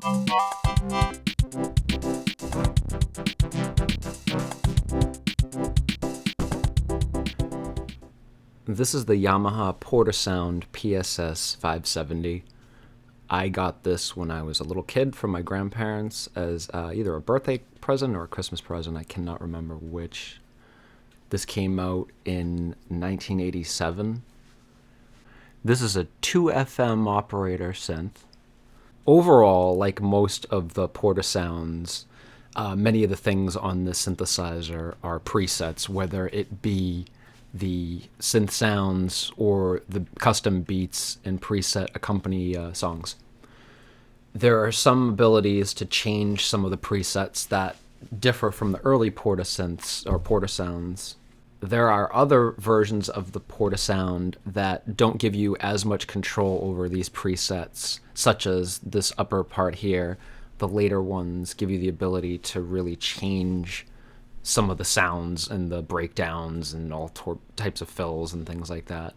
This is the Yamaha PortaSound PSS-570. I got this when I was a little kid from my grandparents as either a birthday present or a Christmas present. I cannot remember which. This came out in 1987. This is a 2FM operator synth. Overall, like most of the PortaSounds, many of the things on this synthesizer are presets, whether it be the synth sounds or the custom beats and preset accompany songs. There are some abilities to change some of the presets that differ from the early PortaSynths or PortaSounds. There are other versions of the PortaSound that don't give you as much control over these presets, such as this upper part here. The later ones give you the ability to really change some of the sounds and the breakdowns and all types of fills and things like that.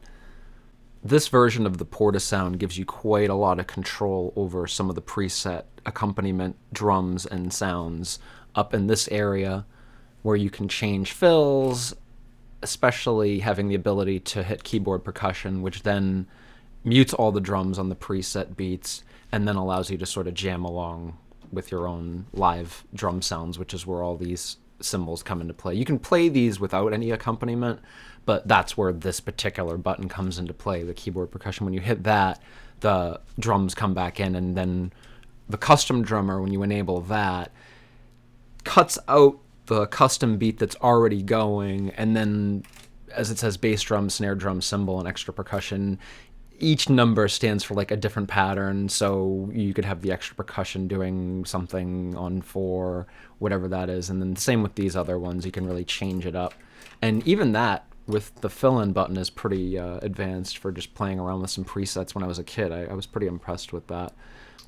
This version of the PortaSound gives you quite a lot of control over some of the preset accompaniment drums and sounds up in this area where you can change fills, especially having the ability to hit keyboard percussion, which then mutes all the drums on the preset beats and then allows you to sort of jam along with your own live drum sounds, which is where all these cymbals come into play. You can play these without any accompaniment, but that's where this particular button comes into play, the keyboard percussion. When you hit that, the drums come back in, and then the custom drummer, when you enable that, cuts out the custom beat that's already going, and then, as it says, bass drum, snare drum, cymbal, and extra percussion, each number stands for like a different pattern, so you could have the extra percussion doing something on 4, whatever that is, and then the same with these other ones. You can really change it up, and even that with the fill-in button is pretty advanced for just playing around with some presets. When I was a kid, I was pretty impressed with that.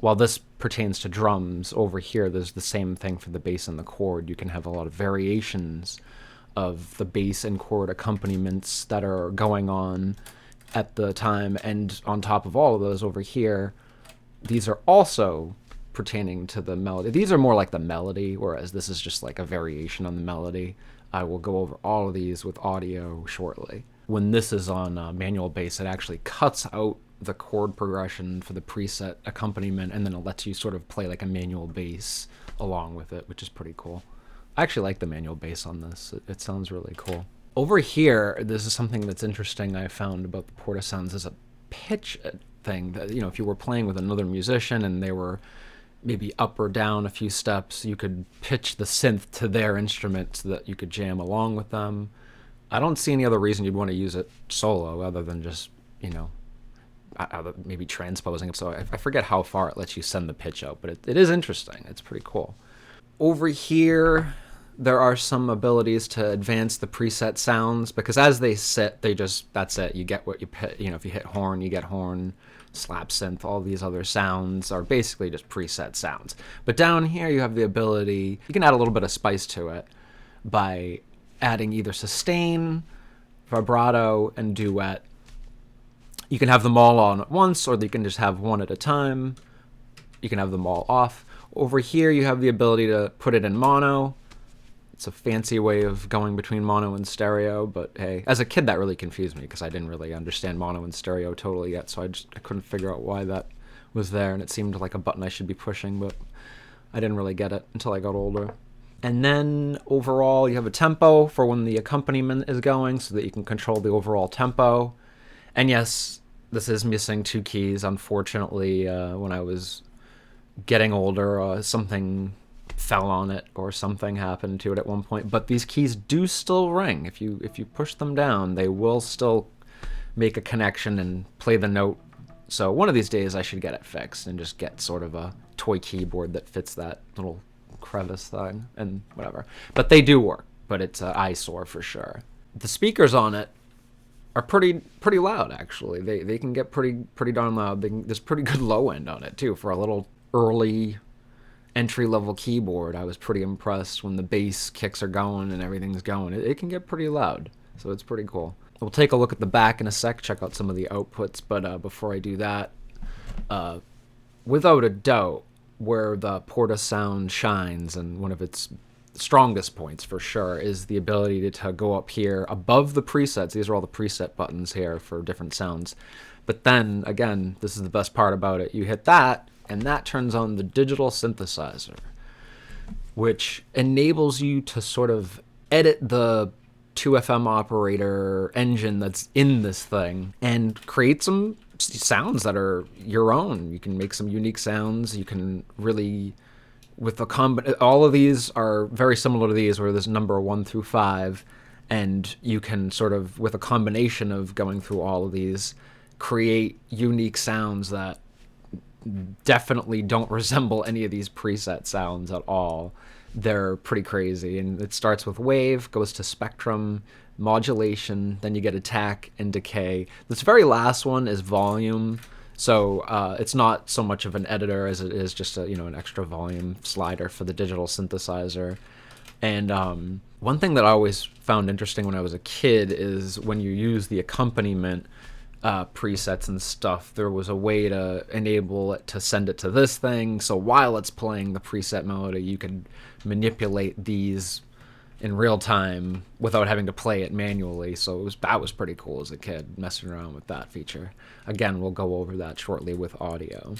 While this pertains to drums, over here there's the same thing for the bass and the chord. You can have a lot of variations of the bass and chord accompaniments that are going on at the time, and on top of all of those over here, these are also pertaining to the melody. These are more like the melody, whereas this is just like a variation on the melody. I will go over all of these with audio shortly. When this is on manual bass, it actually cuts out the chord progression for the preset accompaniment, and then it lets you sort of play like a manual bass along with it, which is pretty cool. I actually like the manual bass on this. It sounds really cool. Over here, this is something that's interesting I found about the PortaSounds, is a pitch thing that, you know, if you were playing with another musician and they were maybe up or down a few steps, you could pitch the synth to their instrument so that you could jam along with them. I don't see any other reason you'd want to use it solo other than just, you know, maybe transposing it. So I forget how far it lets you send the pitch out, but it is interesting. It's pretty cool. Over here, there are some abilities to advance the preset sounds, because as they sit, that's it. You get what you hit. You know, if you hit horn, you get horn, slap synth, all these other sounds are basically just preset sounds. But down here, you have the ability, you can add a little bit of spice to it by adding either sustain, vibrato, and duet. You can have them all on at once, or you can just have one at a time. You can have them all off. Over here, you have the ability to put it in mono. It's a fancy way of going between mono and stereo, but hey, as a kid that really confused me because I didn't really understand mono and stereo totally yet, so I couldn't figure out why that was there, and it seemed like a button I should be pushing, but I didn't really get it until I got older. And then overall, you have a tempo for when the accompaniment is going so that you can control the overall tempo. And yes, this is missing 2 keys. Unfortunately, when I was getting older, something fell on it or something happened to it at one point, but these keys do still ring. If you push them down, they will still make a connection and play the note. So one of these days I should get it fixed and just get sort of a toy keyboard that fits that little crevice thing and whatever. But they do work, but it's an eyesore for sure. The speakers on it are pretty loud, actually. They can get pretty darn loud. There's pretty good low end on it too for a little early entry-level keyboard. I was pretty impressed when the bass kicks are going and everything's going. It can get pretty loud, so it's pretty cool. We'll take a look at the back in a sec, check out some of the outputs, but before I do that, without a doubt, where the PortaSound shines, and one of its strongest points for sure is the ability to go up here above the presets. These are all the preset buttons here for different sounds. But then, again, this is the best part about it. You hit that, and that turns on the digital synthesizer, which enables you to sort of edit the 2FM operator engine that's in this thing and create some sounds that are your own. You can make some unique sounds. You can really, with all of these are very similar to these, where there's number 1 through 5, and you can sort of, with a combination of going through all of these, create unique sounds that definitely don't resemble any of these preset sounds at all. They're pretty crazy, and it starts with wave, goes to spectrum, modulation, then you get attack and decay. This very last one is volume, so it's not so much of an editor as it is just an extra volume slider for the digital synthesizer. And one thing that I always found interesting when I was a kid is when you use the accompaniment presets and stuff, there was a way to enable it to send it to this thing, so while it's playing the preset melody, you could manipulate these in real time without having to play it manually. So that was pretty cool as a kid, messing around with that feature. Again, we'll go over that shortly with audio,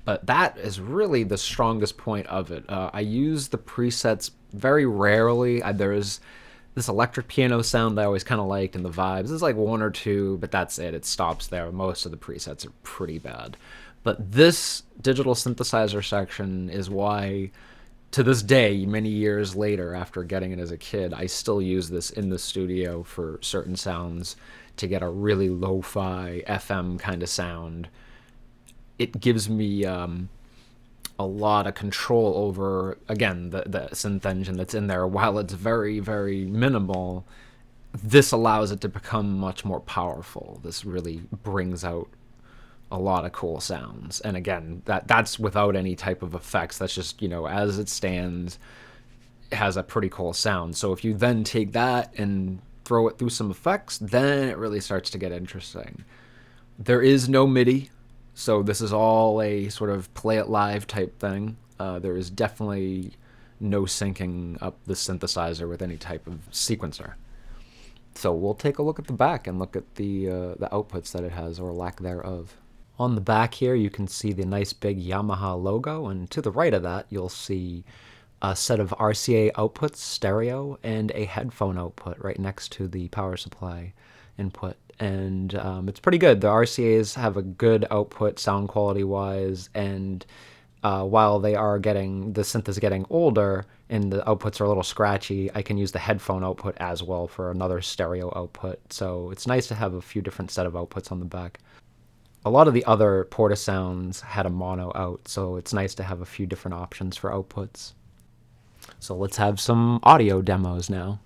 but that is really the strongest point of it. I use the presets very rarely. There's this electric piano sound I always kind of liked, and the vibes. There's like 1 or 2, but that's it. It stops there. Most of the presets are pretty bad. But this digital synthesizer section is why, to this day, many years later, after getting it as a kid, I still use this in the studio for certain sounds to get a really lo-fi FM kind of sound. It gives me a lot of control over, again, the synth engine that's in there. While it's very, very minimal, this allows it to become much more powerful. This really brings out a lot of cool sounds. And again, that's without any type of effects. That's just, as it stands, it has a pretty cool sound. So if you then take that and throw it through some effects, then it really starts to get interesting. There is no MIDI. So this is all a sort of play it live type thing. There is definitely no syncing up the synthesizer with any type of sequencer. So we'll take a look at the back and look at the outputs that it has, or lack thereof. On the back here, you can see the nice big Yamaha logo, and to the right of that, you'll see a set of RCA outputs, stereo, and a headphone output right next to the power supply input. And it's pretty good. The RCAs have a good output sound quality wise, and while the synth is getting older and the outputs are a little scratchy, I can use the headphone output as well for another stereo output. So it's nice to have a few different set of outputs on the back. A lot of the other PortaSounds had a mono out, so it's nice to have a few different options for outputs. So let's have some audio demos now.